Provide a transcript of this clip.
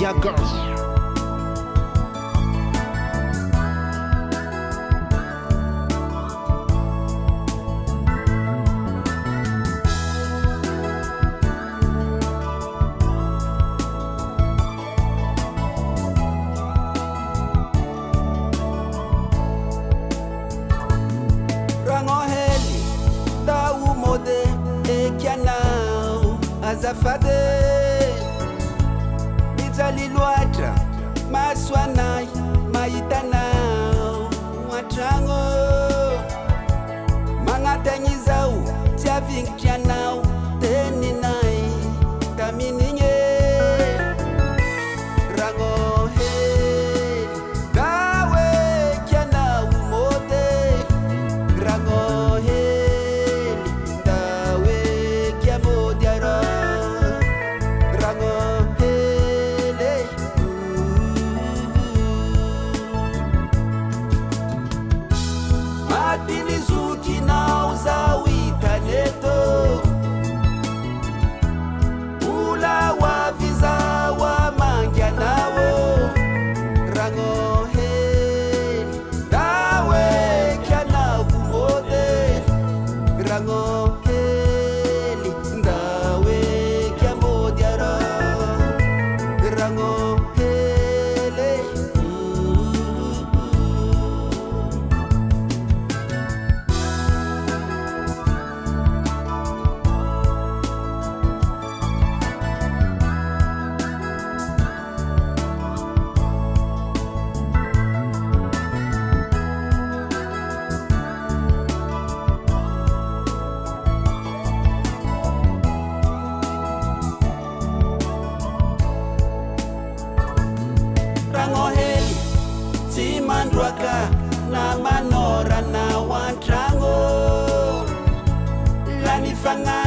Jaggers. Rangoheli da umode ekianao azafade Nizalilwatra maswanai maitanao Mwatrango mangatanyizau tiavingtianao teninai tamininge Rangoheli dawe kianao umode Rangoheli dawe kiamodiara Rangoheli Madini zuti na uzawita neto Ula wa viza wa mangya nawo Rangoheli dawe kiana umode Rangoheli dawe kiamodiara Rangoheli Rangoheli Timandwaka na manora na wantrango Lanifanga